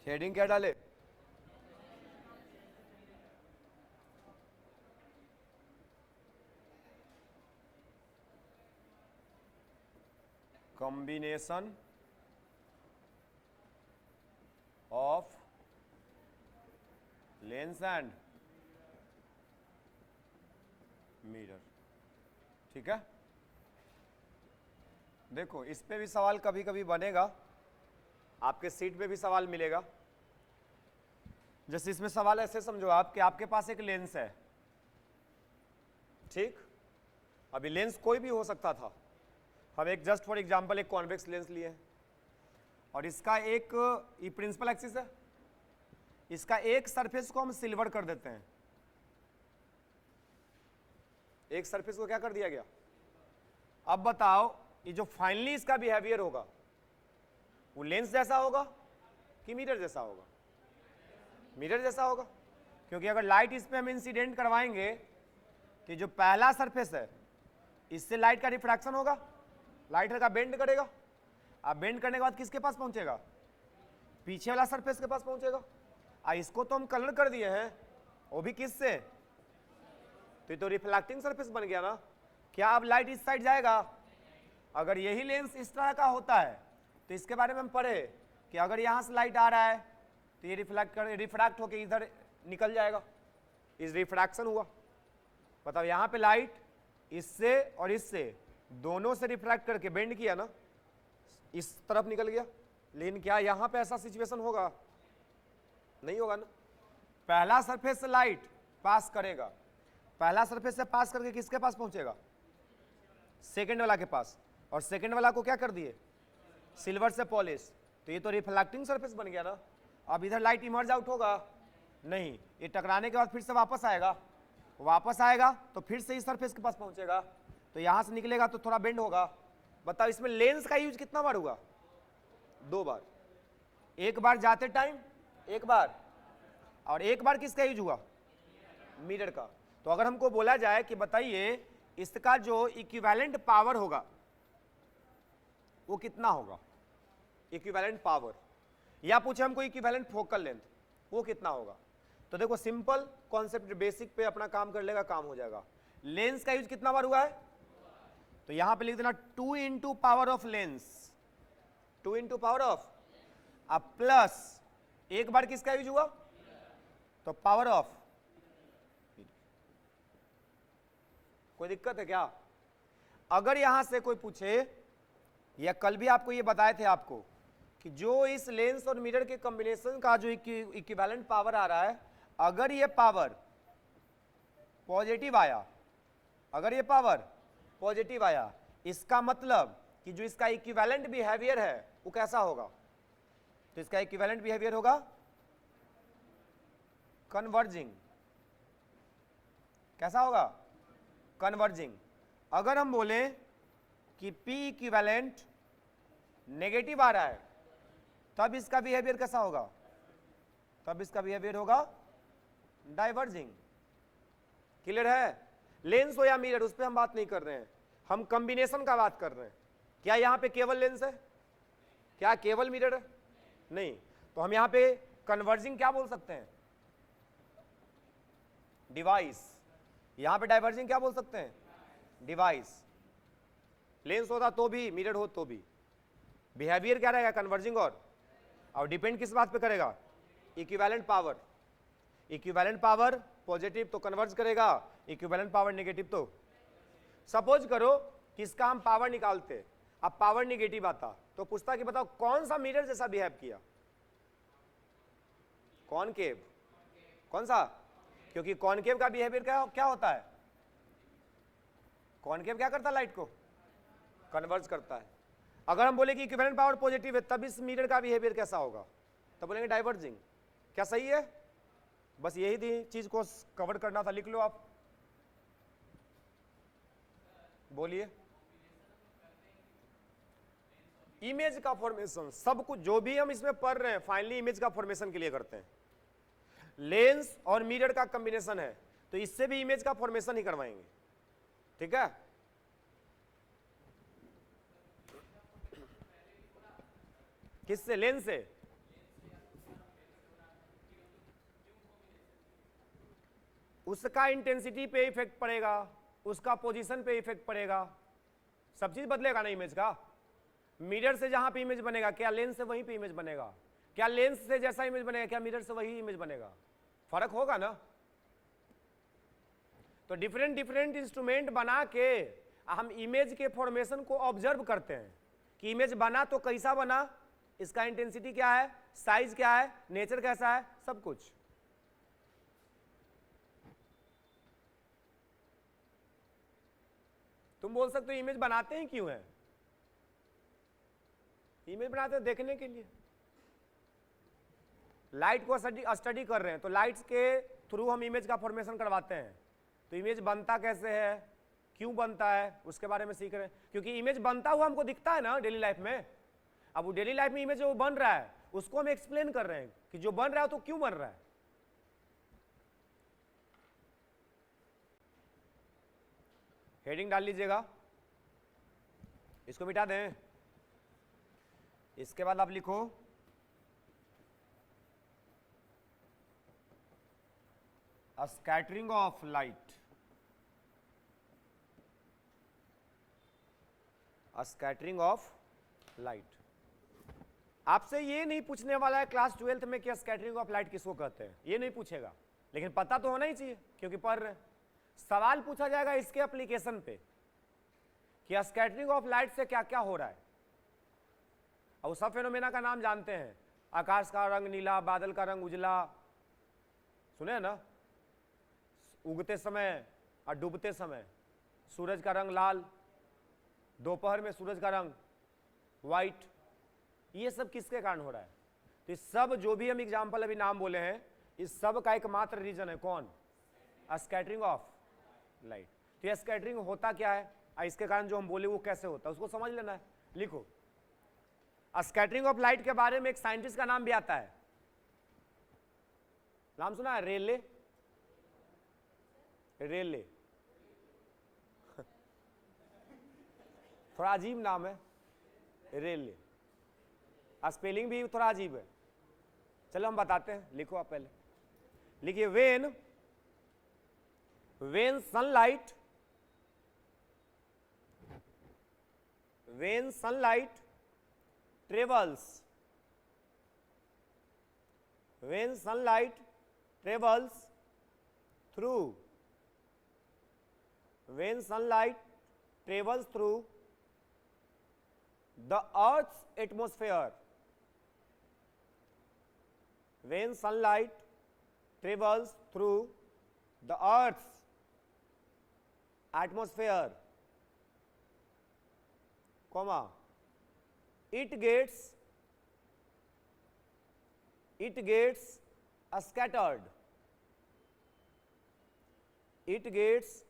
Heading क्या डाले? Combination of lens and mirror. ठीक है, देखो इस पे भी सवाल कभी कभी बनेगा, आपके सीट पे भी सवाल मिलेगा। जैसे इसमें सवाल ऐसे समझो आप कि आपके पास एक लेंस है, ठीक, अभी लेंस कोई भी हो सकता था, हम एक जस्ट फॉर एग्जांपल एक कॉन्वेक्स लेंस लिए हैं और इसका एक ये प्रिंसिपल एक्सिस है, इसका एक सरफेस को हम सिल्वर कर देते हैं। एक सरफेस को क्या कर दिया गया? अब बताओ ये जो फाइनली इसका बिहेवियर होगा वो लेंस जैसा होगा कि मिरर जैसा होगा? मिरर जैसा होगा, क्योंकि अगर लाइट इस पे हम इंसिडेंट करवाएंगे तो जो पहला सरफेस है इससे लाइट का रिफ्रैक्शन होगा, लाइट का बेंड करेगा। अब बेंड करने के बाद किसके पास पहुंचेगा? पीछे वाला सरफेस के पास पहुंचेगा। इसको तो हम कलर कर दिए हैं, वो भी किससे? तो रिफ्लेक्टिंग सरफेस बन गया ना। क्या अब लाइट इस साइड जाएगा? अगर यही लेंस इस तरह का होता है तो इसके बारे में हम पढ़े कि अगर यहां से लाइट आ रहा है तो ये रिफ्रैक्ट होकर इधर निकल जाएगा, इस रिफ्रैक्शन हुआ। बताओ यहां पे लाइट इससे और इससे दोनों से रिफ्रैक्ट करके बेंड किया ना, इस तरफ निकल गया। लेकिन क्या यहां पे ऐसा सिचुएशन होगा? नहीं होगा ना। पहला सरफेस से लाइट पास करेगा, पहला सरफेस से पास करके किसके पास पहुंचेगा? सेकंड वाला के पास, और सेकंड वाला को क्या कर दिए? सिल्वर से पॉलिश। तो ये तो रिफ्लेक्टिंग सरफेस बन गया ना। अब इधर लाइट इमर्ज आउट होगा? नहीं, ये टकराने के बाद फिर से वापस आएगा, वापस आएगा तो फिर से इस सरफेस के पास पहुंचेगा, तो यहां से निकलेगा तो थोड़ा बेंड होगा। बताओ इसमें लेंस का यूज कितना बार हुआ? 2 बार। एक बार जाते टाइम, एक बार, और एक बार किसका यूज हुआ? मिरर का। तो अगर हमको बोला जाए कि बताइए इसका जो इक्विवेलेंट पावर होगा वो कितना होगा? इक्विवेलेंट पावर, या पूछे हमको इक्विवेलेंट फोकल लेंथ, वो कितना होगा? तो देखो सिंपल कॉन्सेप्ट बेसिक पे अपना काम कर लेगा, काम हो जाएगा। लेंस का यूज कितना बार हुआ है? तो यहां पे लिख देना 2 into power of lens, 2 into power of, अब प्लस एक बार किसका यूज हुआ? तो पावर ऑफ। कोई दिक्कत है क्या? अगर यहां से कोई पूछे, या कल भी आपको ये बताए थे आपको कि जो इस लेंस और मिरर के कॉम्बिनेशन का जो इक्विवेलेंट पावर आ रहा है, अगर ये पावर पॉजिटिव आया, अगर ये पावर पॉजिटिव आया, इसका मतलब कि जो इसका इक्विवेलेंट बिहेवियर है वो कैसा होगा? तो इसका इक्विवेलेंट बिहेवियर होगा कन्वर्जिंग। कैसा होगा? कन्वर्जिंग। अगर हम बोले कि P इक्विवेलेंट नेगेटिव आ रहा है तब इसका बिहेवियर कैसा होगा? तब इसका बिहेवियर होगा डाइवर्जिंग। क्लियर है? लेंस हो या मिरर उस पर हम बात नहीं कर रहे हैं, हम कॉम्बिनेशन का बात कर रहे हैं। क्या यहां पे केवल लेंस है? क्या केवल मिरर है? नहीं। तो हम यहां पे कन्वर्जिंग क्या बोल सकते हैं? डिवाइस। यहां पे डाइवर्जिंग क्या बोल सकते हैं? डिवाइस। लेंस होता तो भी, मिरर हो तो भी, बिहेवियर क्या रहेगा? कन्वर्जिंग। और डिपेंड किस बात पे करेगा? Equivalent power. Equivalent power positive तो कन्वर्ज करेगा, इक्विवेलेंट पावर नेगेटिव तो। सपोज करो कि इसका हम पावर निकालते, अब पावर नेगेटिव आता तो पूछता कि बताओ कौन सा मिरर जैसा बिहेव किया? कॉनकेव। कौन सा? क्योंकि कॉनकेव का बिहेवियर क्या होता है? कॉनकेव क्या करता है? लाइट को कन्वर्ज करता है। अगर हम बोले कि इक्विवेलेंट पावर पॉजिटिव है तब इस मिरर का बिहेवियर कैसा होगा? तब बोलेंगे डाइवर्जिंग। क्या सही है? बस यही चीज को कवर करना था, लिख लो आप। बोलिए। इमेज का फॉर्मेशन, सब कुछ जो भी हम इसमें पढ़ रहे हैं फाइनली इमेज का फॉर्मेशन के लिए करते हैं। लेंस और मिरर का कॉम्बिनेशन है तो इससे भी इमेज का फॉर्मेशन ही करवाएंगे। ठीक है? किससे? लेंस से। उसका इंटेंसिटी पे इफेक्ट पड़ेगा, उसका पोजीशन पे इफेक्ट पड़ेगा, सब चीज बदलेगा ना इमेज का। मिरर से जहां पे इमेज बनेगा, क्या लेंस से वहीं पे इमेज बनेगा? क्या लेंस से जैसा इमेज बनेगा, क्या मिरर से वही इमेज बनेगा? फर्क होगा ना। तो डिफरेंट डिफरेंट इंस्ट्रूमेंट बना के हम इमेज के फॉर्मेशन को ऑब्जर्व करते हैं कि इमेज बना तो कैसा बना, इसका इंटेंसिटी क्या है, साइज क्या है, नेचर कैसा है, सब कुछ। तुम बोल सकते हो इमेज बनाते हैं क्यों है? इमेज बनाते हैं देखने के लिए। लाइट को स्टडी कर रहे हैं तो लाइट्स के थ्रू हम इमेज का फॉर्मेशन करवाते हैं। तो इमेज बनता कैसे है, क्यों बनता है, उसके बारे में सीख रहे हैं। क्योंकि इमेज बनता हुआ हमको दिखता है ना डेली लाइफ में। अब वो डेली लाइफ में इमेज जो बन रहा है उसको हम एक्सप्लेन कर रहे हैं कि जो बन रहा है तो क्यों बन रहा है। हेडिंग डाल लीजिएगा, इसको मिटा दें। इसके बाद आप लिखो a scattering of light, a scattering of light। आपसे ये नहीं पूछने वाला है क्लास 12th में कि स्कैटरिंग ऑफ लाइट किसको कहते हैं, ये नहीं पूछेगा, लेकिन पता तो होना ही चाहिए क्योंकि पढ़ रहे हैं। सवाल पूछा जाएगा इसके एप्लीकेशन पे कि स्कैटरिंग ऑफ लाइट से क्या क्या हो रहा है। और सब फेनोमेना का नाम जानते हैं, आकाश का रंग नीला, बादल का रंग उजला, सुने ना, उगते समय और डूबते समय सूरज का रंग लाल, दोपहर में सूरज का रंग व्हाइट। ये सब किसके कारण हो रहा है? तो इस सब जो भी हम एग्जाम्पल अभी नाम बोले हैं, इस सब का एकमात्र रीजन है कौन? Scattering of light. तो ये स्कैटरिंग होता क्या है, इसके कारण जो हम बोले वो कैसे होता है उसको समझ लेना है। लिखो, स्कैटरिंग ऑफ लाइट के बारे में एक साइंटिस्ट का नाम भी आता है, नाम सुना है? रेले। रेले थोड़ा अजीब नाम है, रेले। स्पेलिंग भी थोड़ा अजीब है, चलो हम बताते हैं। लिखो आप पहले, लिखिए when sunlight travels when sunlight travels through the earth's atmosphere, when sunlight travels through the earth's atmosphere, comma, it gets scattered. It gets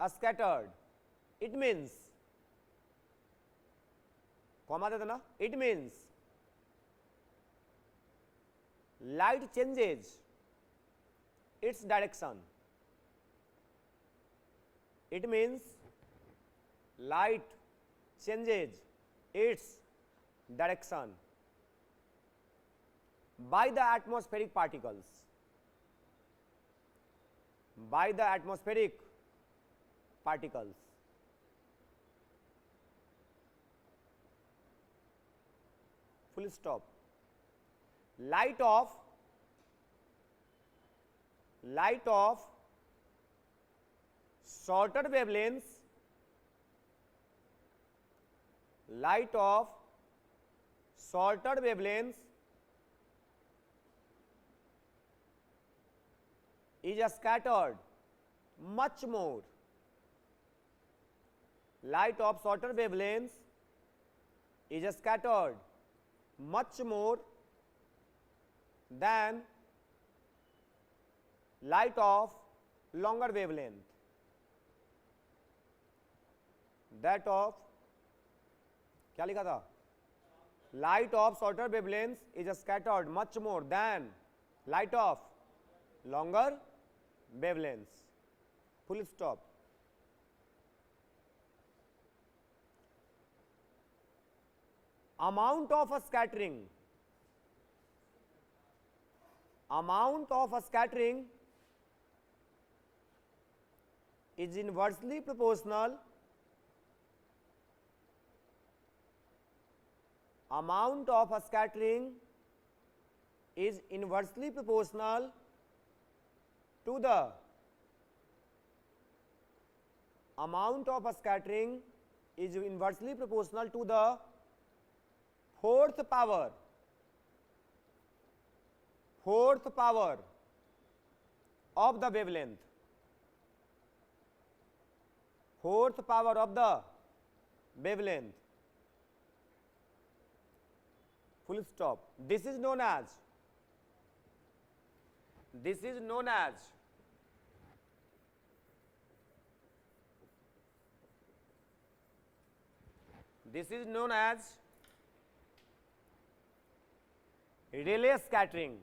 scattered. It means, comma दे देना, it means light changes its direction. It means light changes its direction by the atmospheric particles. By the atmospheric particles. Full stop. Light of shorter wavelengths, light of shorter wavelengths is scattered much more. Light of shorter wavelengths is scattered much more than light of longer wavelength. That of, क्या लिखा था? Light of shorter wavelengths is scattered much more than light of longer wavelengths. Full stop. Amount of a scattering is inversely proportional amount of scattering is inversely proportional to the amount of scattering is inversely proportional to the fourth power of the wavelength, fourth power of the wavelength, full stop. This is known as Rayleigh scattering,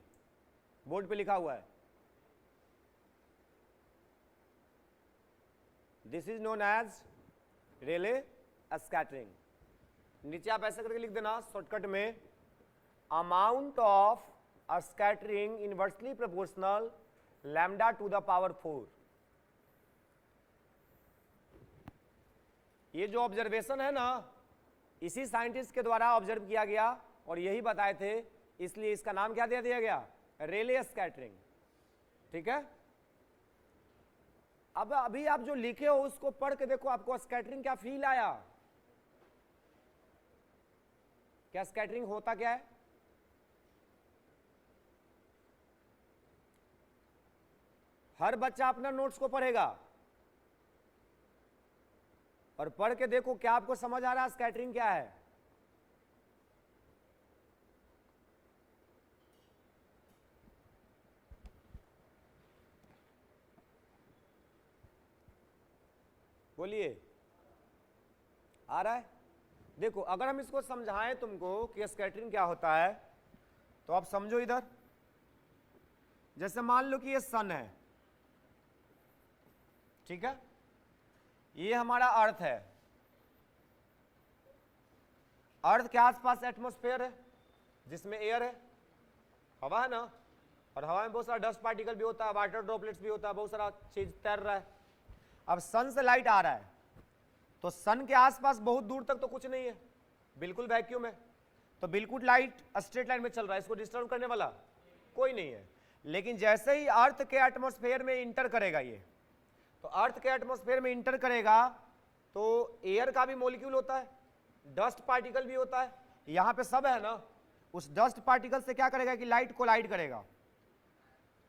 board पे लिखा हुआ है। This is known as Rayleigh scattering. नीचे आप ऐसा करके लिख देना शॉर्टकट में, amount of scattering inversely proportional lambda to the power 4। ये जो ऑब्जर्वेशन है ना, इसी साइंटिस्ट के द्वारा ऑब्जर्व किया गया और यही बताए थे, इसलिए इसका नाम क्या दे दिया गया, रेले स्कैटरिंग। ठीक है, अब अभी आप जो लिखे हो उसको पढ़ के देखो, आपको स्कैटरिंग क्या फील आया, क्या स्कैटरिंग होता क्या है? हर बच्चा अपना नोट्स को पढ़ेगा और पढ़ के देखो क्या आपको समझ आ रहा है स्कैटरिंग क्या है। बोलिए, आ रहा है? देखो, अगर हम इसको समझाएं तुमको कि स्कैटरिंग क्या होता है, तो आप समझो इधर। जैसे मान लो कि ये सन है, ठीक है, ये हमारा अर्थ है, अर्थ के आसपास एटमॉस्फेयर है जिसमें एयर है, हवा है ना, और हवा में बहुत सारा डस्ट पार्टिकल भी होता है, वाटर ड्रॉपलेट्स भी होता है, बहुत सारा चीज तैर रहा है। अब सन से लाइट आ रहा है, तो सन के आसपास बहुत दूर तक तो कुछ नहीं है, बिल्कुल वैक्यूम है, तो बिल्कुल लाइट स्ट्रेट लाइन में चल रहा है, इसको डिस्टर्ब करने वाला कोई नहीं है। लेकिन जैसे ही अर्थ के एटमॉस्फेयर में इंटर करेगा ये, तो अर्थ के एटमॉस्फेयर में इंटर करेगा तो एयर का भी मॉलिक्यूल होता है, डस्ट पार्टिकल भी होता है, यहां पे सब है ना, उस डस्ट पार्टिकल से क्या करेगा कि लाइट कोलाइड करेगा,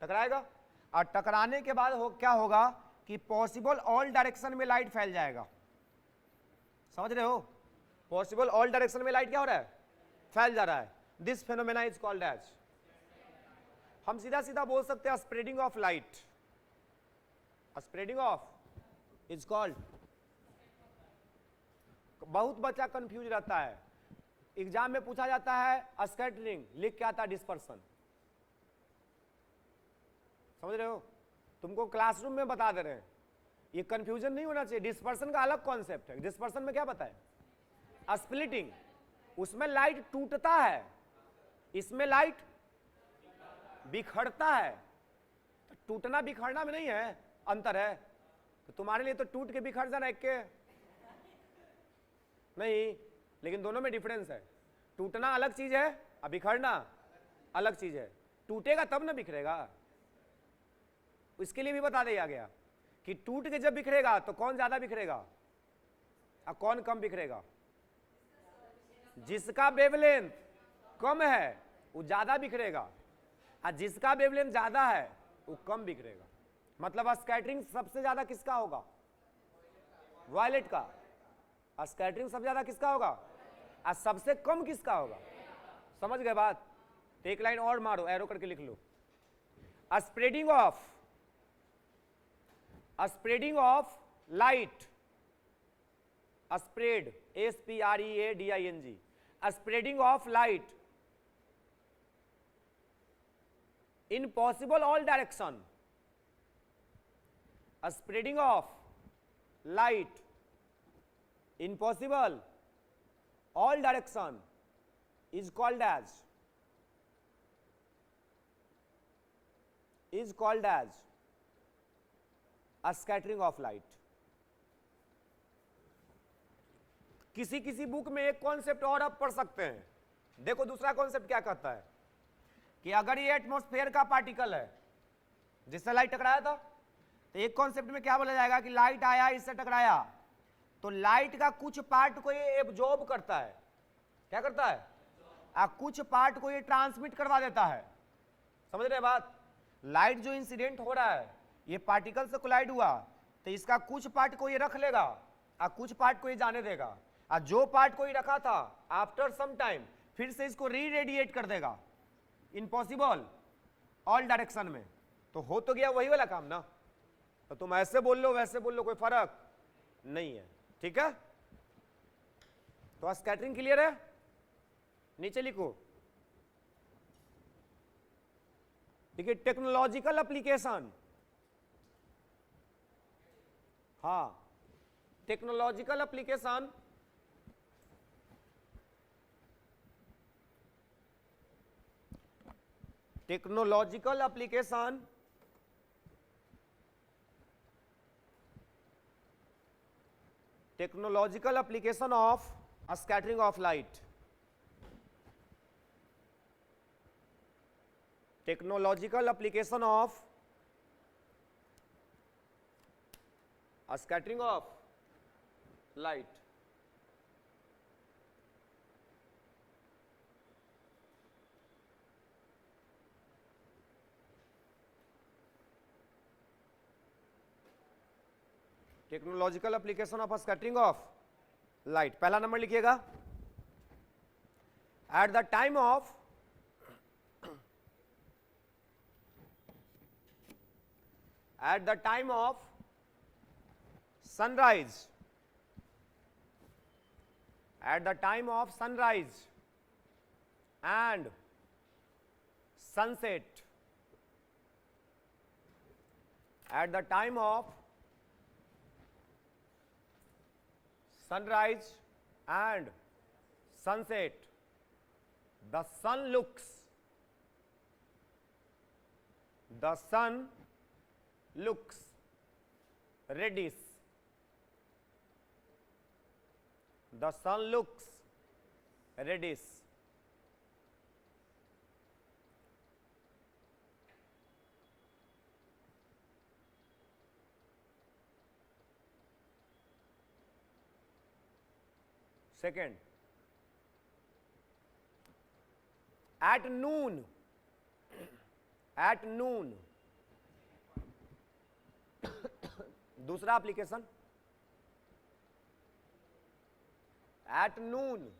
टकराएगा, और टकराने के बाद क्या होगा कि पॉसिबल ऑल डायरेक्शन में लाइट फैल जाएगा। समझ रहे हो? पॉसिबल ऑल डायरेक्शन में लाइट क्या हो रहा है, फैल जा रहा है। This phenomena is called as, हम सीधा सीधा बोल सकते हैं spreading of light, spreading of is called. बहुत बच्चा कंफ्यूज रहता है, एग्जाम में पूछा जाता है स्कैटरिंग, लिख के आता है डिस्पर्सन। समझ रहे हो? तुमको क्लासरूम में बता दे रहे हैं, ये कंफ्यूजन नहीं होना चाहिए। डिस्पर्सन का अलग कॉन्सेप्ट है। डिस्पर्सन में क्या पता है, स्प्लिटिंग, उसमें लाइट टूटता है, इसमें लाइट बिखरता है। तो टूटना बिखरना में नहीं है, अंतर है। तो तुम्हारे लिए तो टूट के बिखर जाना एक के नहीं, लेकिन दोनों में डिफरेंस है। टूटना अलग चीज है और बिखरना अलग चीज है। टूटेगा तब ना बिखरेगा। इसके लिए भी बता दिया गया कि टूट के जब बिखरेगा तो कौन ज्यादा बिखरेगा और कौन कम बिखरेगा। जिसका वेवलेंथ कम है वो ज्यादा बिखरेगा और जिसका वेवलेंथ ज्यादा है वो कम बिखरेगा। मतलब स्कैटरिंग सबसे ज्यादा किसका होगा, वायलेट का। स्कैटरिंग सबसे ज्यादा किसका होगा और सबसे कम किसका होगा। समझ गए बात? तो एक लाइन और मारो, एरो करके लिख लो। Spreading of light, spread, SPREADING, spreading of light in possible all direction, स्प्रेडिंग ऑफ लाइट in possible all direction is called as scattering of light. किसी किसी बुक में एक कॉन्सेप्ट और आप पढ़ सकते हैं। देखो दूसरा कॉन्सेप्ट क्या कहता है कि अगर ये एटमॉस्फेयर का पार्टिकल है जिससे लाइट टकराया था, तो एक कॉन्सेप्ट में क्या बोला जाएगा कि लाइट आया, इससे टकराया, तो लाइट का कुछ पार्ट को ये एब्जॉर्ब करता है। क्या करता है? कुछ पार्ट को ये ट्रांसमिट करवा देता है। समझ रहे बात? लाइट जो इंसिडेंट हो रहा है, ये पार्टिकल से कोलाइड हुआ, तो इसका कुछ पार्ट को ये रख लेगा और कुछ पार्ट को ये जाने देगा, और जो पार्ट को ये रखा था आफ्टर सम टाइम फिर से इसको री रेडिएट कर देगा इन पॉसिबल ऑल डायरेक्शन में। तो हो तो गया वही वाला काम ना। तो तुम ऐसे बोल लो वैसे बोल लो, कोई फर्क नहीं है। ठीक है, तो स्कैटरिंग क्लियर है? नीचे लिखो, देखिए टेक्नोलॉजिकल एप्लीकेशन। हाँ, technological application technological application technological application of scattering of light. Technological application of scattering of light. Technological application of scattering of light. पहला नंबर लिखिएगा, at the time of sunrise, at the time of sunrise and sunset, at the time of sunrise and sunset, the sun looks reddish. The sun looks reddish. Second, at noon, दूसरा application, at noon,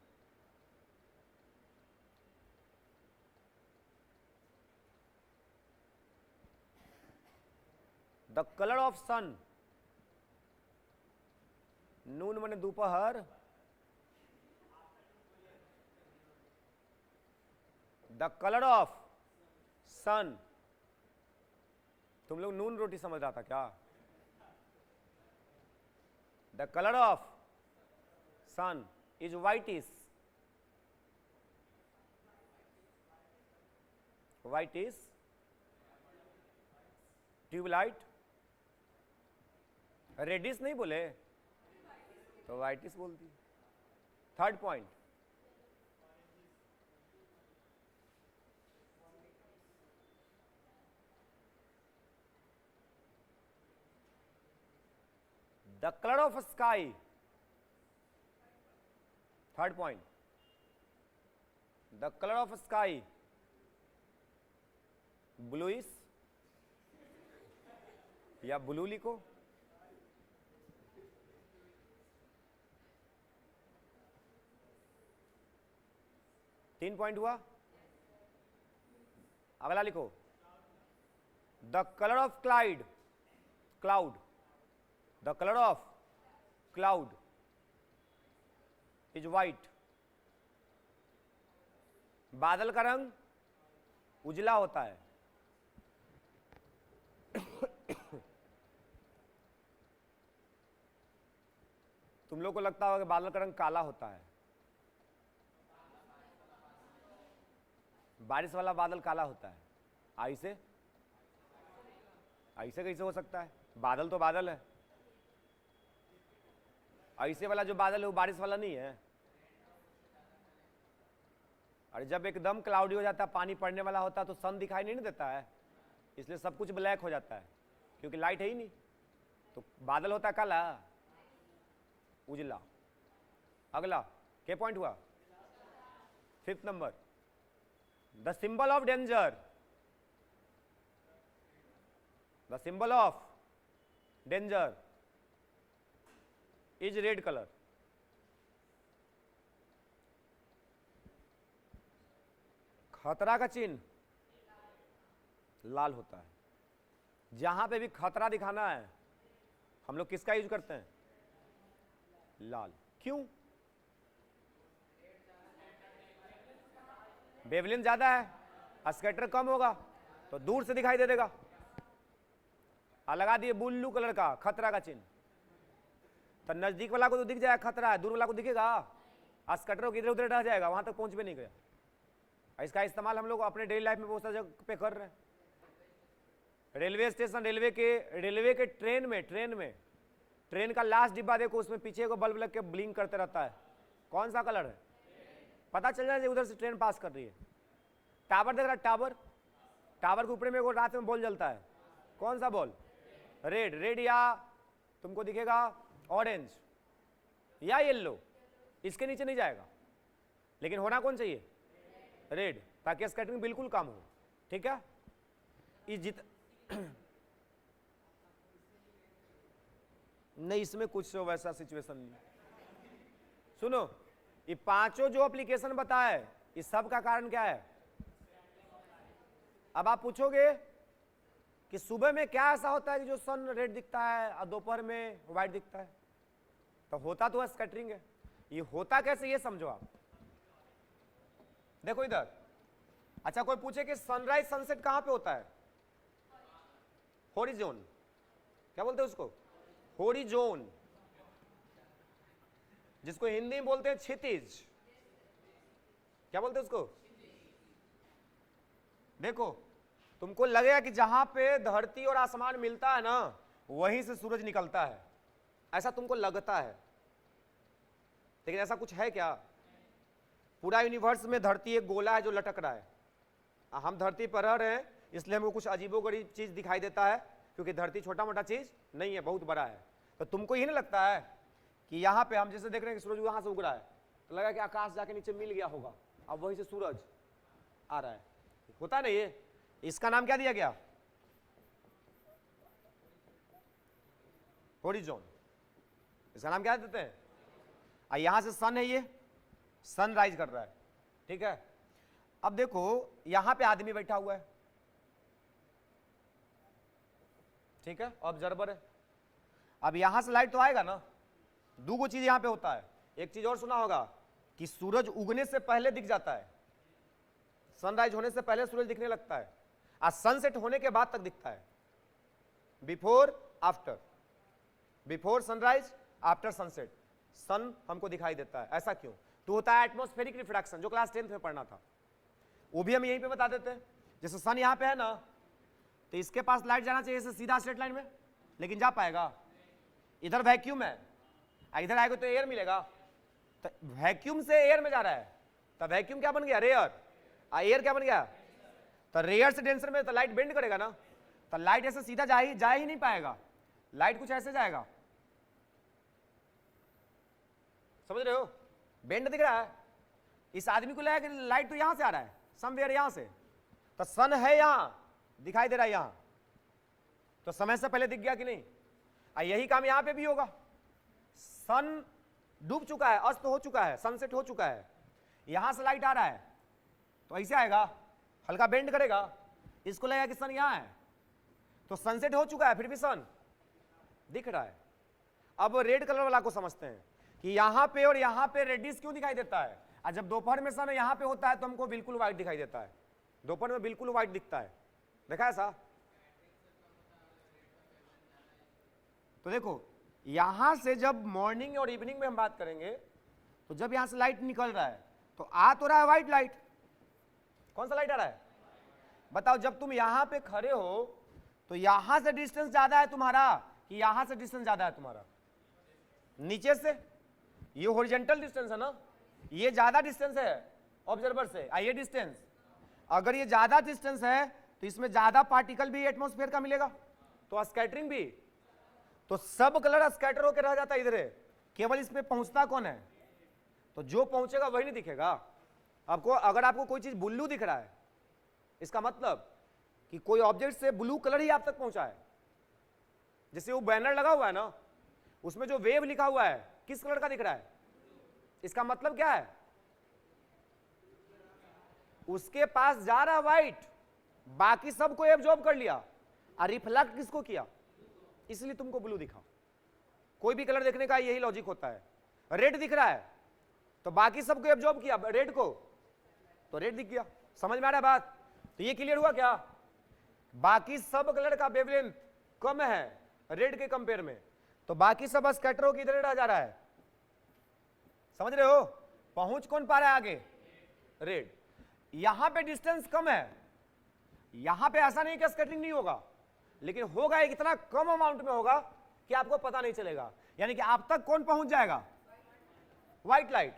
the color of sun, नून माने दोपहर, the color of sun, तुम लोग नून रोटी समझ रहा था क्या? The color of sun is whitish. Tube light, reddish नहीं बोले तो व्हाइटिश बोल दी। Third point, the color of sky, third point, the color of sky bluish या ब्लू लिखो, तीन पॉइंट हुआ। अगला लिखो, the colour of cloud, the color of cloud is white. बादल का रंग उजला होता है। तुम लोग को लगता होगा कि बादल का रंग काला होता है। बारिश वाला बादल काला होता है। ऐसे कैसे हो सकता है? बादल तो बादल है, ऐसे वाला जो बादल है वो बारिश वाला नहीं है। और जब एकदम क्लाउडी हो जाता है, पानी पड़ने वाला होता है, तो सन दिखाई नहीं देता है, इसलिए सब कुछ ब्लैक हो जाता है, क्योंकि लाइट है ही नहीं। तो बादल होता है काला, उजला। अगला क्या पॉइंट हुआ? 5th number, the symbol of danger, the symbol of danger is red colour. खतरा का चिन्ह लाल होता है। जहां पे भी खतरा दिखाना है हम लोग किसका यूज करते हैं? लाल। क्यों? वेवलेंथ ज्यादा है, स्कैटर कम होगा, तो दूर से दिखाई दे देगा। लगा दिए ब्लू कलर का खतरा का चिन्ह, तो नजदीक वाला को तो दिख जाएगा खतरा है, दूर वाला को दिखेगा, स्कैटर को इधर उधर रह जाएगा, वहां तक पहुंच भी नहीं गया। इसका इस्तेमाल हम लोग अपने डेली लाइफ में बहुत सारी जगह पे कर रहे हैं। रेलवे स्टेशन, रेलवे के ट्रेन का लास्ट डिब्बा देखो, उसमें पीछे को बल्ब लग के ब्लिंक करते रहता है। कौन सा कलर है? पता चल जाए उधर से ट्रेन पास कर रही है। टावर देख रहा है, टावर के ऊपर में वो रात में बॉल जलता है, कौन सा बॉल? रेड, या तुमको दिखेगा ऑरेंज या येलो, इसके नीचे नहीं जाएगा, लेकिन होना कौन चाहिए? रेड, ताकि स्कैटरिंग बिल्कुल कम हो। ठीक है? नहीं, इसमें कुछ वैसा सिचुएशन नहीं। सुनो, ये पांचों जो एप्लीकेशन बताए, इस सब का कारण क्या है? अब आप पूछोगे कि सुबह में क्या ऐसा होता है कि जो सन रेड दिखता है और दोपहर में व्हाइट दिखता है? तो होता तो स्कैटरिंग है। ये होता कैसे, ये समझो आप। देखो इधर, अच्छा कोई पूछे कि सनराइज सनसेट कहां पे होता है? होरिजोन, क्या बोलते हैं उसको? होरिजोन, जिसको हिंदी में बोलते हैं क्षितिज। क्या बोलते हैं उसको? देखो, तुमको लगेगा कि जहां पे धरती और आसमान मिलता है ना, वहीं से सूरज निकलता है, ऐसा तुमको लगता है, लेकिन ऐसा कुछ है क्या? पूरा यूनिवर्स में धरती एक गोला है जो लटक रहा है। हम धरती पर रह रहे हैं, इसलिए हमको कुछ अजीबोगरीब चीज दिखाई देता है, क्योंकि धरती छोटा मोटा चीज नहीं है, बहुत बड़ा है। तो तुमको ये नहीं लगता है कि यहाँ पे हम जैसे देख रहे हैं कि सूरज वहां से उग रहा है, तो लगा कि आकाश जाके नीचे मिल गया होगा, अब वहीं से सूरज आ रहा है। होता नहीं ये? इसका नाम क्या दिया गया? होरिजोन। इसका नाम क्या देते हैं? यहां से सन है, ये सनराइज कर रहा है। ठीक है? अब देखो, यहां पे आदमी बैठा हुआ है, ठीक है, ऑब्जर्वर है। अब यहां से लाइट तो आएगा ना। दो चीज यहां पे होता है। एक चीज और सुना होगा कि सूरज उगने से पहले दिख जाता है, सनराइज होने से पहले सूरज दिखने लगता है, और सनसेट होने के बाद तक दिखता है। Before after, before sunrise after sunset sun हमको दिखाई देता है। ऐसा क्यों? तो होता है एटमॉस्फेरिक रिफ्रैक्शन, जो क्लास 10th में पढ़ना था, वो भी हम यहीं पे बता देते हैं। जैसे सन यहां पे है ना, तो इसके पास लाइट जाना चाहिए सीधा स्ट्रेट लाइन में, लेकिन जा पाएगा? इधर वैक्यूम है, इधर आएगा तो एयर मिलेगा, तो वैक्यूम से एयर में जा रहा है, तो वैक्यूम क्या बन गया? रेयर। एयर क्या बन गया? तो रेयर से डेंसर में तो लाइट बेंड करेगा ना, तो लाइट ऐसे सीधा जा ही नहीं पाएगा, लाइट कुछ ऐसे जाएगा। समझ रहे हो? बेंड दिख रहा है। इस आदमी को लगा कि लाइट तो यहां से आ रहा है, समवेयर यहां से, तो सन है यहां, दिखाई दे रहा है यहां, तो समय से पहले दिख गया कि नहीं? यही काम यहां पे भी होगा। सन डूब चुका है, अस्त हो चुका है, सनसेट हो चुका है, यहां से लाइट आ रहा है, तो ऐसे आएगा, हल्का बेंड करेगा, इसको लगेगा कि सन यहां है, तो सनसेट हो चुका है, फिर भी सन दिख रहा है। अब रेड कलर वाला को समझते हैं कि यहां पे और यहां पे रेडिश क्यों दिखाई देता है। और जब दोपहर में सन यहां पे होता है तो हमको बिल्कुल व्हाइट दिखाई देता है, दोपहर में बिल्कुल व्हाइट दिखता है। देखा ऐसा? तो देखो, यहां से जब मॉर्निंग और इवनिंग में हम बात करेंगे, तो जब यहां से लाइट निकल रहा है तो आ तो रहा है व्हाइट लाइट। कौन सा लाइट आ रहा है? बताओ। जब तुम यहां पे खड़े हो तो यहां से डिस्टेंस ज्यादा है तुम्हारा, कि यहां से डिस्टेंस ज्यादा है तुम्हारा, नीचे से ये हॉरिजॉन्टल डिस्टेंस है ना, ये ज्यादा डिस्टेंस है ऑब्जर्वर से, ये डिस्टेंस, अगर ये ज्यादा डिस्टेंस है तो इसमें ज्यादा पार्टिकल भी एटमॉस्फेयर का मिलेगा, तो स्कैटरिंग भी, तो सब कलर स्कैटर होकर रह जाता है इधर, केवल इसमें पहुंचता कौन है, तो जो पहुंचेगा वही नहीं दिखेगा आपको। अगर आपको कोई चीज ब्लू दिख रहा है, इसका मतलब कि कोई ऑब्जेक्ट से ब्लू कलर ही आप तक पहुंचा है। जैसे वो बैनर लगा हुआ है ना, उसमें जो वेव लिखा हुआ है किस कलर का दिख रहा है, इसका मतलब क्या है, उसके पास जा रहा है व्हाइट, बाकी सबको एब्जॉर्ब कर लिया और रिफ्लेक्ट किसको किया, इसलिए तुमको ब्लू दिखा। कोई भी कलर देखने का यही लॉजिक होता है। रेड दिख रहा है तो बाकी सबको एब्जॉर्ब किया रेड को, तो रेड दिख गया। समझ में आ रहा है बात? तो ये क्लियर हुआ क्या, बाकी सब कलर का वेवलेंथ कम है रेड के कंपेयर में, तो बाकी सब स्कैटर होकर इधर रह जा रहा है। समझ रहे हो, पहुंच कौन पा रहा है आगे, रेड। यहां पे डिस्टेंस कम है, यहां पे ऐसा नहीं कि स्कैटरिंग नहीं होगा, लेकिन होगा एक इतना कम अमाउंट में होगा कि आपको पता नहीं चलेगा। यानी कि आप तक कौन पहुंच जाएगा, व्हाइट लाइट।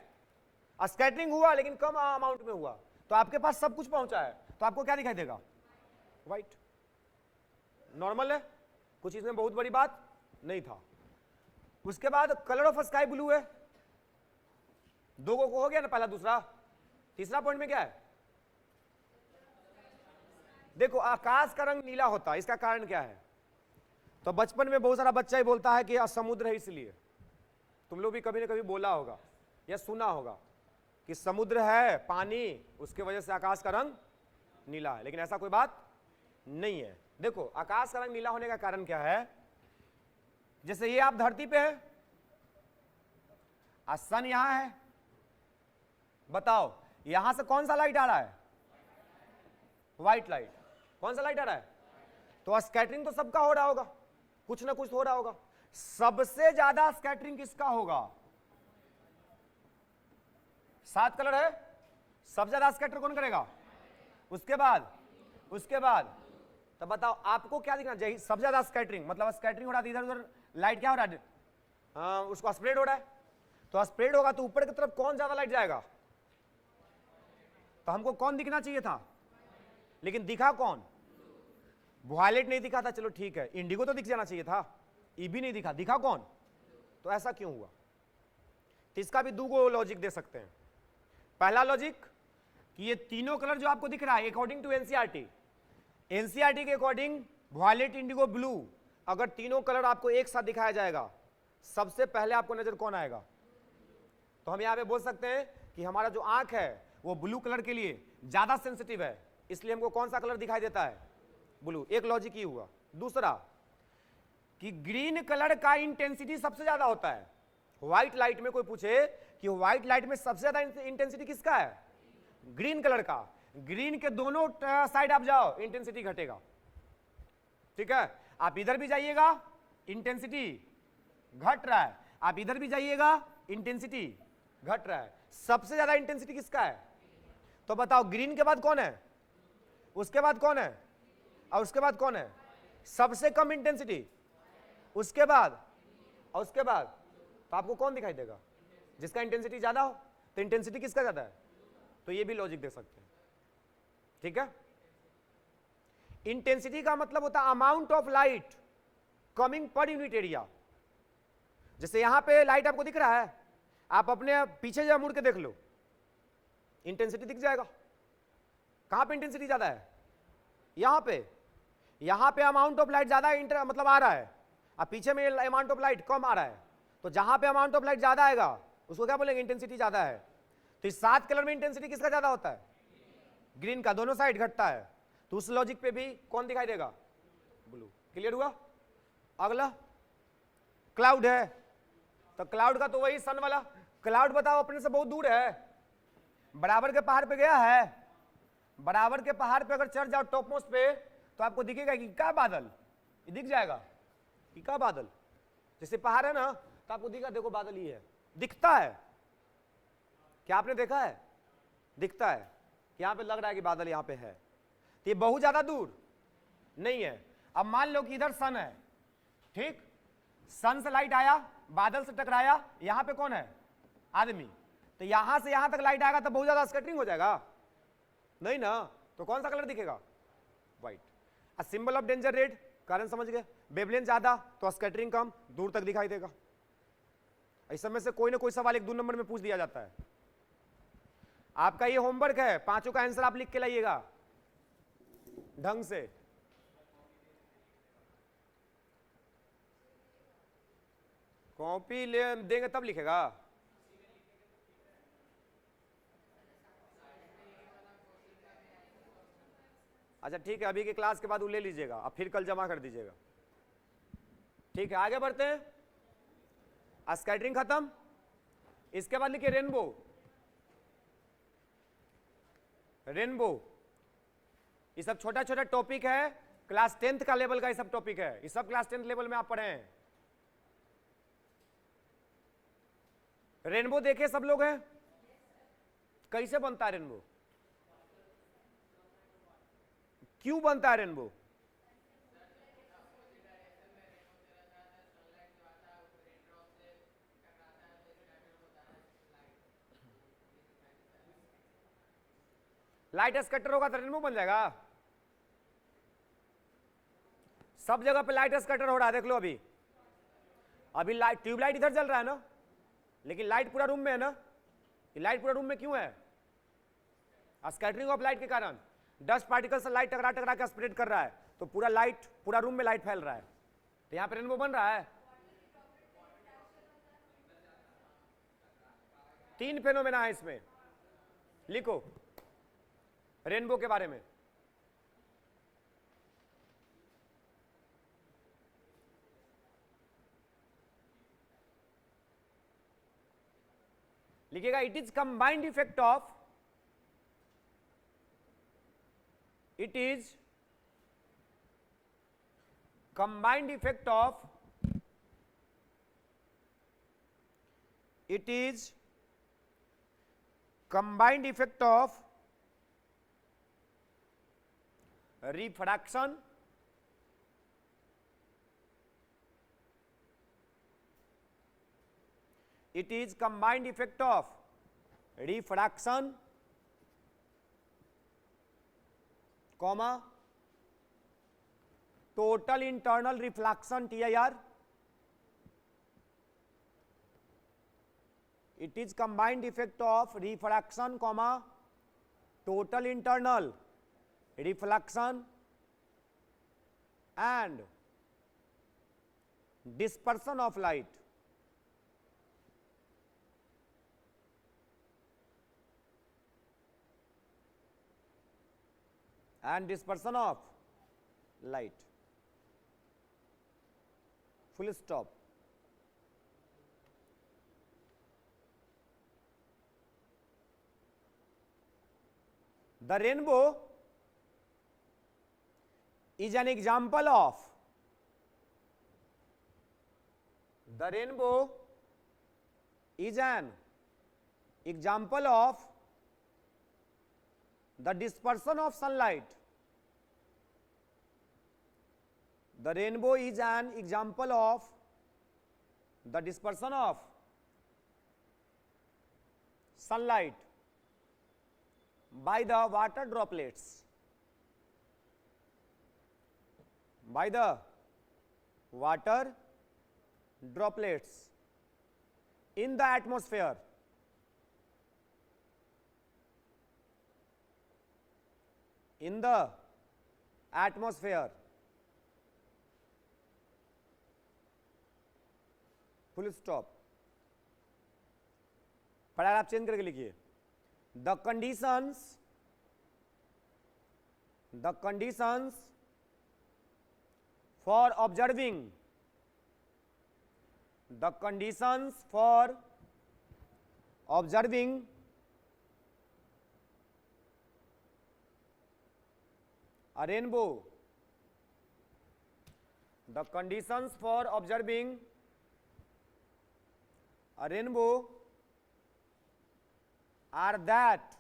स्कैटरिंग हुआ लेकिन कम अमाउंट में हुआ, तो आपके पास सब कुछ पहुंचा है, तो आपको क्या दिखाई देगा, व्हाइट। नॉर्मल है, कुछ इसमें बहुत बड़ी बात नहीं था। उसके बाद कलर ऑफ स्काई ब्लू है, दो को हो गया ना, पहला दूसरा। तीसरा पॉइंट में क्या है, देखो आकाश का रंग नीला होता है, इसका कारण क्या है, तो बचपन में बहुत सारा बच्चा ही बोलता है कि समुद्र है इसलिए। तुम लोग भी कभी ना कभी बोला होगा या सुना होगा कि समुद्र है, पानी, उसके वजह से आकाश का रंग नीला है, लेकिन ऐसा कोई बात नहीं है। देखो आकाश का रंग नीला होने का कारण क्या है, जैसे ये आप धरती पे है, सन यहां है, बताओ यहां से कौन सा लाइट आ रहा है, व्हाइट लाइट। कौन सा लाइट आ रहा है, तो स्कैटरिंग तो सबका हो रहा होगा, कुछ ना कुछ हो रहा होगा। सबसे ज्यादा स्कैटरिंग किसका होगा, 7 कलर है, सबसे ज्यादा स्कैटर कौन करेगा, उसके बाद तो बताओ आपको क्या दिखना चाहिए, सबसे ज्यादा स्कैटरिंग, मतलब स्कैटरिंग हो रहा है, इधर उधर लाइट क्या हो रहा है, उसको स्प्रेड हो रहा है, तो स्प्रेड होगा तो ऊपर की तरफ कौन ज्यादा लाइट जाएगा, तो हमको कौन दिखना चाहिए था, लेकिन दिखा कौन, वॉयलेट नहीं दिखा था, चलो ठीक है, इंडिगो तो दिख जाना चाहिए था, भी नहीं दिखा, दिखा कौन, तो ऐसा क्यों हुआ। तो इसका भी दो लॉजिक दे सकते हैं। पहला लॉजिक कि ये तीनों कलर जो आपको दिख रहा है अकॉर्डिंग टू एनसीईआरटी के अकॉर्डिंग, वॉयलेट, इंडिगो, ब्लू, अगर तीनों कलर आपको एक साथ दिखाया जाएगा, सबसे पहले आपको नजर कौन आएगा, तो हम यहां पे बोल सकते हैं कि हमारा जो आंख है वो ब्लू कलर के लिए ज्यादा सेंसिटिव है, इसलिए हमको कौन सा कलर दिखाई देता है, ब्लू। एक लॉजिक ये हुआ। दूसरा कि ग्रीन कलर का इंटेंसिटी सबसे ज्यादा होता है। व्हाइट लाइट में कोई पूछे कि व्हाइट लाइट में सबसे ज्यादा इंटेंसिटी किसका है, ग्रीन कलर का। ग्रीन के दोनों साइड आप जाओ, इंटेंसिटी घटेगा, ठीक है। आप इधर भी जाइएगा, इंटेंसिटी घट रहा है, आप इधर भी जाइएगा, इंटेंसिटी घट रहा है। सबसे ज्यादा इंटेंसिटी किसका है, तो बताओ ग्रीन के बाद कौन है, उसके बाद कौन है, और उसके बाद कौन है, सबसे कम इंटेंसिटी, उसके बाद, और उसके बाद, तो आपको कौन दिखाई देगा, जिसका इंटेंसिटी ज्यादा हो। तो इंटेंसिटी किसका ज्यादा है, तो ये भी लॉजिक दे सकते हैं, ठीक है। इंटेंसिटी का मतलब होता है amount of light coming per unit area. जैसे यहां पे लाइट आपको दिख रहा है, आप अपने पीछे जब मुड़ के देख लो, इंटेंसिटी दिख जाएगा। कहां पे इंटेंसिटी ज्यादा है, यहां पे अमाउंट ऑफ लाइट ज्यादा मतलब आ रहा है, अब पीछे में अमाउंट ऑफ लाइट कम आ रहा है, तो जहां पे अमाउंट ऑफ लाइट ज्यादा आएगा उसको क्या बोलेंगे, इंटेंसिटी ज्यादा है। तो इस 7 कलर में इंटेंसिटी किसका ज्यादा होता है, ग्रीन का, दोनों साइड घटता है, तो उस लॉजिक पे भी कौन दिखाई देगा, ब्लू। क्लियर हुआ। अगला क्लाउड है, तो क्लाउड का तो वही सन वाला। क्लाउड बताओ अपने से बहुत दूर है, बराबर के पहाड़ पे गया है, बराबर के पहाड़ पे अगर चढ़ जाओ टॉप मोस्ट पे, तो आपको दिखेगा कि क्या बादल, ये दिख जाएगा कि क्या बादल। जैसे पहाड़ है ना, तो आपको दिखा, देखो बादल ही है, दिखता है। क्या आपने देखा है, दिखता है कि यहां पे लग रहा है कि बादल यहां पे है, तो ये बहुत ज्यादा दूर नहीं है। अब मान लो कि इधर सन है, ठीक, सन से लाइट आया, बादल से टकराया, यहां पे कौन है? आदमी। तो यहां से यहां तक लाइट आएगा तो बहुत ज्यादा स्कैटरिंग हो जाएगा, नहीं ना? तो कौन सा कलर दिखेगा? White. A symbol of danger red, कारण समझ गए। वेवलेंथ ज्यादा तो स्कैटरिंग कम, दूर तक दिखाई देगा। इस समय से कोई ना कोई सवाल 1-2 नंबर में पूछ दिया जाता है। आपका ये होमवर्क है, 5 का आंसर आप लिख के लाइएगा ढंग से। कॉपी ले देंगे तब लिखेगा। अच्छा ठीक है, अभी की क्लास के बाद वो ले लीजिएगा, अब फिर कल जमा कर दीजिएगा। ठीक है, आगे बढ़ते हैं। स्कैटरिंग खत्म, इसके बाद लिखिए रेनबो। रेनबो ये सब छोटा छोटा टॉपिक है, क्लास 10th का लेवल का ये सब टॉपिक है, ये सब क्लास 10th लेवल में आप पढ़े हैं। रेनबो देखे सब लोग हैं? कैसे बनता है रेनबो? क्यों बनता है रेनबो? लाइट स्कैटर होगा तो रेनबो बन जाएगा। सब जगह पे लाइट स्कैटर हो रहा है, देख लो। अभी लाइट, ट्यूबलाइट इधर जल रहा है ना, लेकिन लाइट पूरा रूम में है ना। ये लाइट पूरा रूम में क्यों है? स्कैटरिंग ऑफ लाइट के कारण। डस्ट पार्टिकल से लाइट टकरा टकरा के स्प्रेड कर रहा है, तो पूरा लाइट, पूरा रूम में लाइट फैल रहा है, तो यहां पे रेनबो बन रहा है। 3 फेनोमेना है इसमें, लिखो रेनबो के बारे में। लिखिएगा, it is combined effect of, it is combined effect of, it is combined effect of refraction, it is combined effect of refraction, comma total internal reflection TIR, it is combined effect of refraction, comma total internal reflection and dispersion of light. And dispersion of light, full stop. The rainbow is an example of, the rainbow is an example of the dispersion of sunlight. The rainbow is an example of the dispersion of sunlight by the water droplets, by the water droplets in the atmosphere. In the atmosphere, full stop। Paragraph change करके लिखिए, the conditions for observing, the conditions for observing a rainbow, the conditions for observing a rainbow are that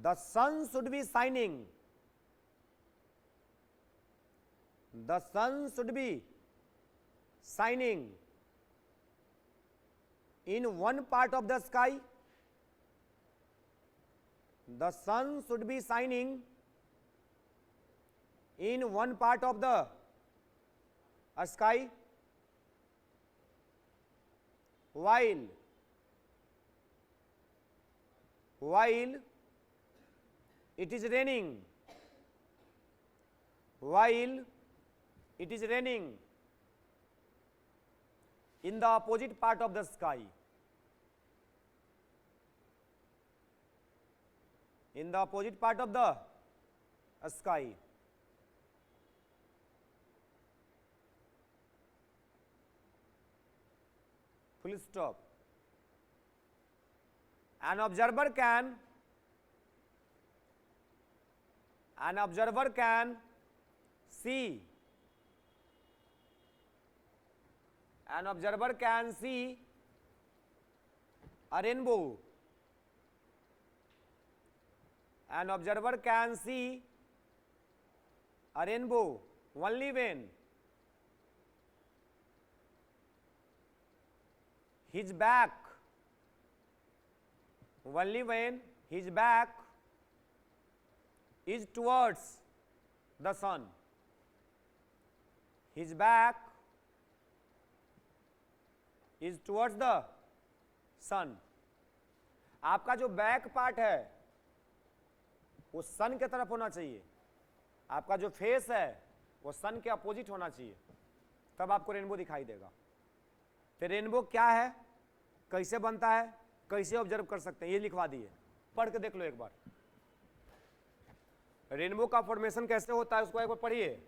the sun should be shining, the sun should be shining in one part of the sky. The sun should be shining in one part of the sky, while it is raining, while it is raining in the opposite part of the sky. In the opposite part of the sky. Full stop. An observer can see a rainbow. An observer can see a rainbow only when his back is towards the sun. His back is towards the sun. आपका जो back part है वो सन के तरफ होना चाहिए, आपका जो फेस है वो सन के अपोजिट होना चाहिए, तब आपको रेनबो दिखाई देगा। तो रेनबो क्या है, कैसे बनता है, कैसे ऑब्जर्व कर सकते हैं, ये लिखवा दिए, पढ़ के देख लो एक बार। रेनबो का फॉर्मेशन कैसे होता है उसको एक बार पढ़िए।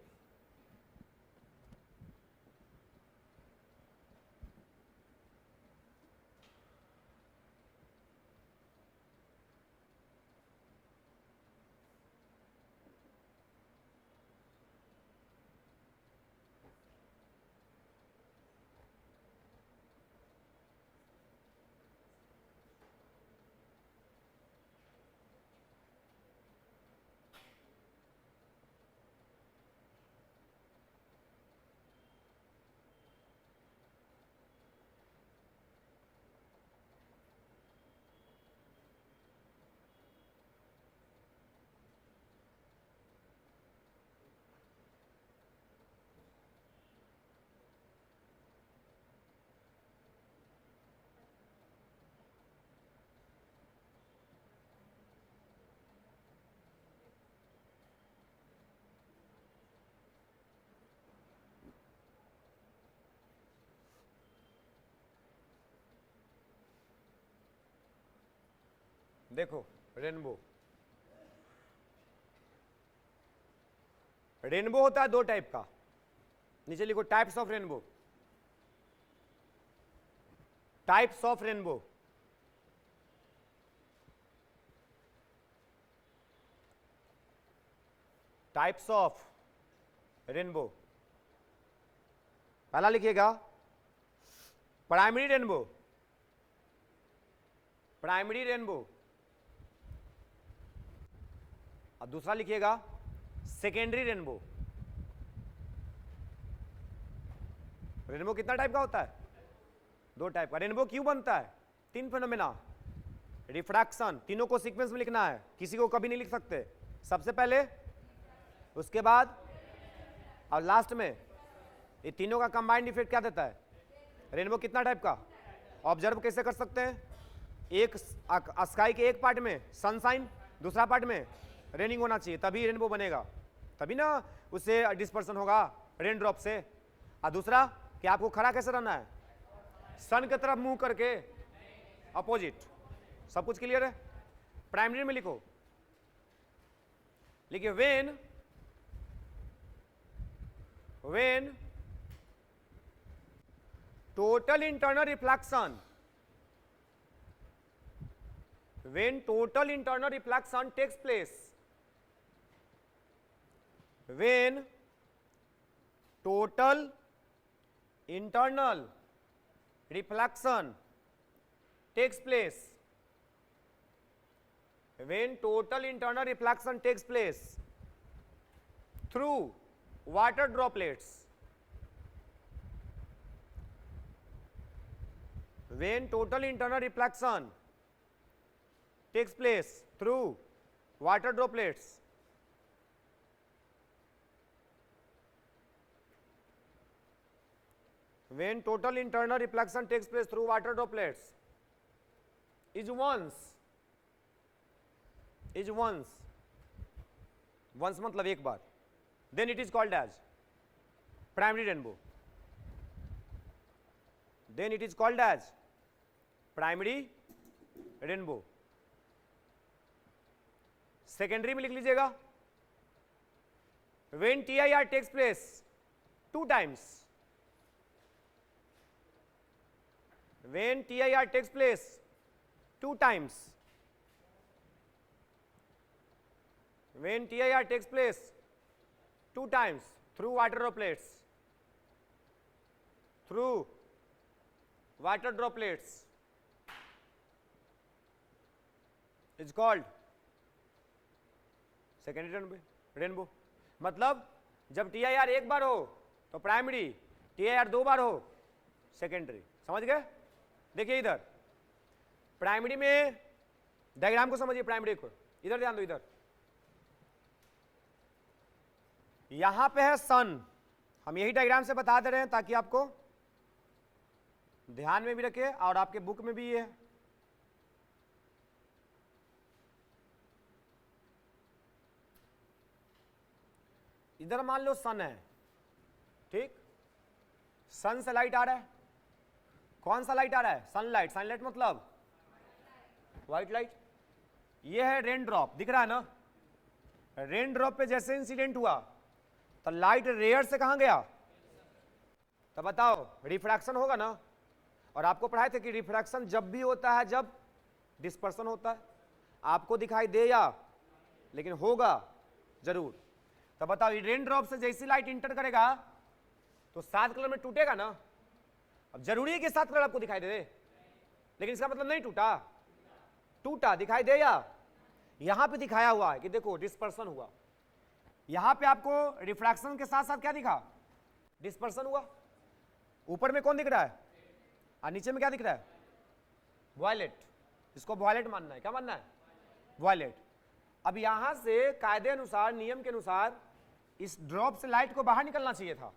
देखो रेनबो, रेनबो होता है दो टाइप का, नीचे लिखो types of rainbow. Types of rainbow, types of rainbow. पहला लिखिएगा प्राइमरी रेनबो, प्राइमरी रेनबो, और दूसरा लिखिएगा सेकेंडरी रेनबो। रेनबो कितना टाइप का होता है, दो टाइप का। रेनबो क्यों बनता है, तीन फिनोमेना, रिफ्रैक्शन, तीनों को सीक्वेंस में लिखना है, किसी को कभी नहीं लिख सकते, सबसे पहले उसके बाद और लास्ट में, ये तीनों का कंबाइंड इफेक्ट क्या देता है। रेनबो कितना टाइप का, ऑब्जर्व कैसे कर सकते हैं, एक स्काई के एक पार्ट में सनशाइन, दूसरा पार्ट में रेनिंग होना चाहिए, तभी रेनबो बनेगा, तभी ना उससे डिस्पर्सन होगा रेन ड्रॉप से। और दूसरा कि आपको खड़ा कैसे रहना है, सन की तरफ मुंह करके, अपोजिट। सब कुछ क्लियर है। प्राइमरी में लिखो, लिखिए when total internal reflection, when total internal reflection takes place, when total internal reflection takes place, when total internal reflection takes place through water droplets. When total internal reflection takes place through water droplets, when total internal reflection takes place through water droplets is once मतलब एक बार, then it is called as primary rainbow. Then it is called as primary rainbow. Secondary में लिख लीजिएगा, when TIR takes place 2 times, when TIR takes place 2 times, when TIR takes place 2 times through water droplets, is called secondary rainbow. मतलब जब TIR एक बार हो तो primary, TIR 2 बार हो secondary. समझ गए? देखिए इधर प्राइमरी में डायग्राम को समझिए, प्राइमरी को इधर ध्यान दो. इधर यहां पे है सन, हम यही डायग्राम से बता दे रहे हैं ताकि आपको ध्यान में भी रखे और आपके बुक में भी ये है. इधर मान लो सन है, ठीक, सन से लाइट आ रहा है. कौन सा लाइट आ रहा है? सनलाइट. सनलाइट मतलब व्हाइट लाइट. ये है रेन ड्रॉप, दिख रहा है ना? रेन ड्रॉप पे जैसे इंसिडेंट हुआ तो लाइट रेयर से कहां गया? तो बताओ रिफ्रैक्शन होगा ना. और आपको पढ़ाए थे कि रिफ्रैक्शन जब भी होता है जब डिस्पर्सन होता है. आपको दिखाई दे या, लेकिन होगा जरूर. तो बताओ रेन ड्रॉप से जैसी लाइट इंटर करेगा तो 7 कलर में टूटेगा ना. अब जरूरी है कि 7 कलर आपको दिखाई दे, लेकिन इसका मतलब नहीं टूटा दिखाई दे या. यहां पे दिखाया हुआ है कि देखो डिस्पर्सन हुआ. यहां पे आपको रिफ्रैक्शन के साथ साथ क्या दिखा? डिस्पर्सन हुआ. ऊपर में कौन दिख रहा है और नीचे में क्या दिख रहा है? वॉयलेट. इसको वॉयलेट मानना है. क्या मानना है? वॉयलेट. अब यहां से कायदे अनुसार, नियम के अनुसार इस ड्रॉप से लाइट को बाहर निकलना चाहिए था,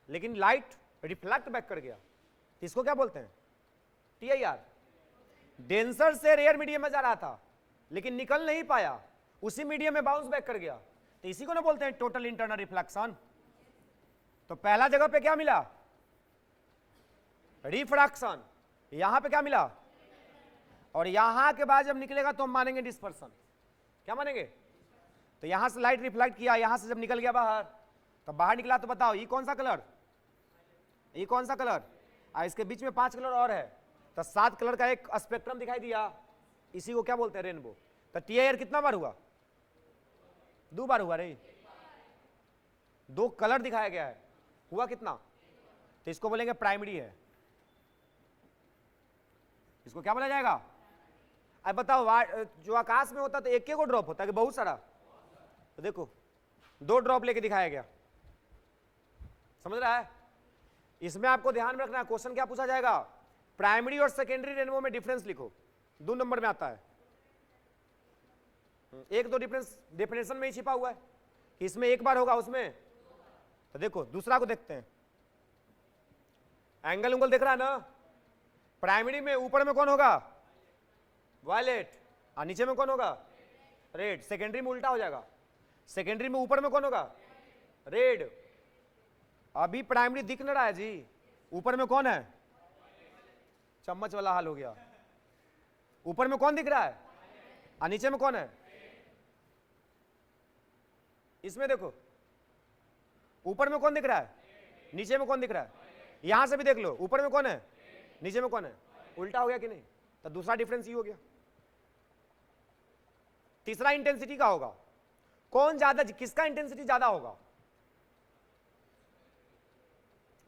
लेकिन लाइट रिफ्लेक्ट बैक कर गया. इसको क्या बोलते हैं? TIR. डेंसर से रेयर मीडियम में जा रहा था लेकिन निकल नहीं पाया, उसी मीडियम में बाउंस बैक कर गया, तो इसी को ना बोलते हैं टोटल इंटरनल रिफ्लेक्शन. तो पहला जगह पे क्या मिला? रिफ्रैक्शन. यहां पे क्या मिला? और यहां के बाद जब निकलेगा तो हम मानेंगे डिस्पर्सन. क्या मानेंगे? तो यहां से लाइट रिफ्लेक्ट किया, यहां से जब निकल गया बाहर, तो बाहर निकला तो बताओ ये कौन सा कलर? ये कौन सा कलर? इसके बीच में 5 कलर और है, तो 7 कलर का एक स्पेक्ट्रम दिखाई दिया. इसी को क्या बोलते हैं? रेनबो. तो TIR कितना बार हुआ? 2 बार हुआ रे. 2 कलर दिखाया गया है, हुआ कितना? तो इसको बोलेंगे प्राइमरी है. इसको क्या बोला जाएगा? अब बताओ जो आकाश में होता तो एक को ड्रॉप होता है कि बहुत सारा? तो देखो 2 ड्रॉप लेके दिखाया गया. समझ रहा है? इसमें आपको ध्यान में रखना है, क्वेश्चन क्या पूछा जाएगा? प्राइमरी और सेकेंडरी रेनबो में डिफरेंस लिखो. 2 नंबर में आता है. 1-2 डिफरेंस डेफिनेशन में ही छिपा हुआ है कि इसमें 1 बार होगा, उसमें. तो देखो दूसरा को देखते हैं. एंगल उंगल देख रहा है ना? प्राइमरी में ऊपर में कौन होगा? वायलेट. और नीचे में कौन होगा? रेड. सेकेंडरी में उल्टा हो जाएगा. सेकेंडरी में ऊपर में कौन होगा? रेड. अभी प्राइमरी दिख नहीं रहा है जी, ऊपर में कौन है? चम्मच वाला हाल हो गया. ऊपर में कौन दिख रहा है और नीचे में कौन है? इसमें देखो ऊपर में कौन दिख रहा है, नीचे में कौन दिख रहा है. यहां से भी देख लो, ऊपर में कौन है, नीचे में कौन है. उल्टा हो गया कि नहीं? तो दूसरा डिफरेंस ये हो गया. तीसरा इंटेंसिटी का होगा. कौन ज्यादा, किसका इंटेंसिटी ज्यादा होगा,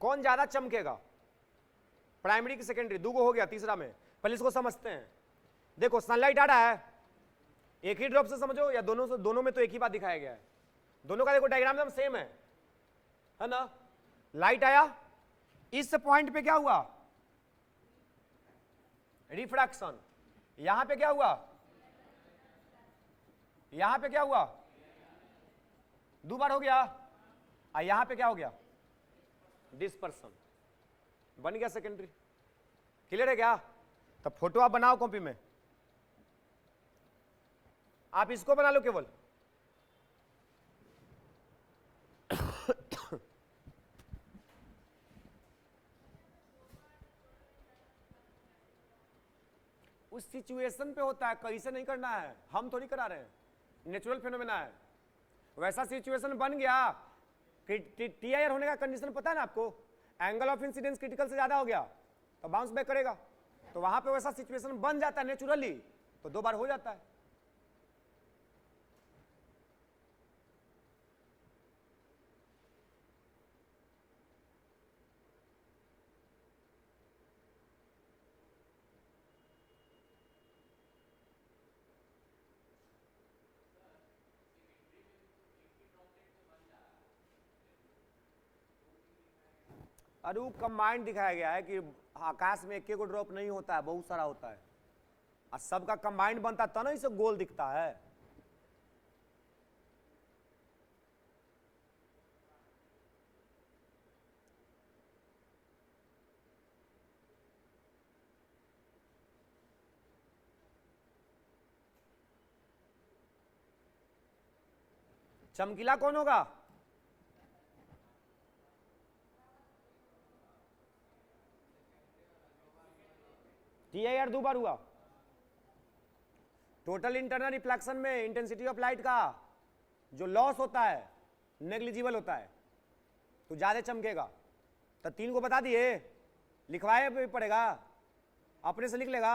कौन ज्यादा चमकेगा? प्राइमरी की सेकेंडरी. 2 हो गया. तीसरा में पहले इसको समझते हैं. देखो सनलाइट आ रहा है, एक ही ड्रॉप से समझो या दोनों से, दोनों में तो एक ही बात दिखाया गया है. दोनों का देखो डायग्राम एकदम सेम है. है ना, लाइट आया, इस पॉइंट पे क्या हुआ, रिफ्रैक्शन, यहां पे क्या हुआ, यहां पे क्या हुआ, 2 बार हो गया, और यहां पे क्या हो गया, डिस्पर्सन, बन गया सेकेंडरी। क्लियर है क्या? तो फोटो आप बनाओ कॉपी में, आप इसको बना लो केवल, उस सिचुएशन पे होता है, कैसे नहीं करना है, हम थोड़ी करा रहे हैं, नेचुरल फिनोमेना है। वैसा सिचुएशन बन गया कि टीआईआर होने का कंडीशन पता है ना आपको, एंगल ऑफ इंसिडेंस क्रिटिकल से ज्यादा हो गया तो बाउंस बैक करेगा, तो वहां पे वैसा सिचुएशन बन जाता है नेचुरली, तो 2 बार हो जाता है। अरे वो कंबाइंड दिखाया गया है कि आकाश में एक ड्रॉप नहीं होता है, बहुत सारा होता है, और सबका कंबाइंड बनता है तो ना इसे गोल दिखता है। चमकीला कौन होगा, टीआईआर 2 बार हुआ। टोटल इंटरनल रिफ्लेक्शन में इंटेंसिटी ऑफ लाइट का जो लॉस होता है नेग्लिजिबल होता है, तो ज्यादा चमकेगा। तो 3 को बता दिए, लिखवाए भी पड़ेगा, अपने से लिख लेगा,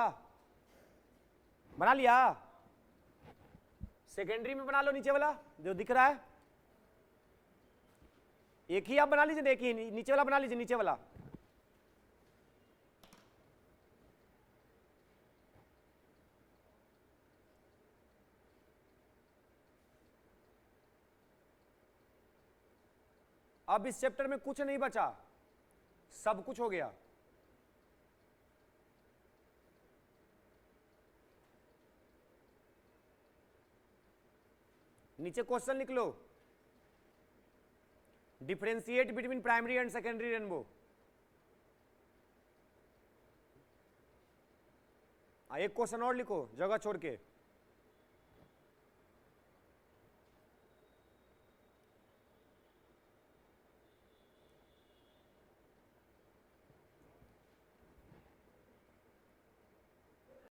बना लिया, सेकेंडरी में बना लो नीचे वाला जो दिख रहा है, एक ही आप बना लीजिए, एक ही नीचे वाला बना लीजिए, नीचे वाला अब इस चैप्टर में कुछ नहीं बचा, सब कुछ हो गया। नीचे क्वेश्चन लिख लो, differentiate between primary and secondary rainbow. एक क्वेश्चन और लिखो जगह छोड़ के,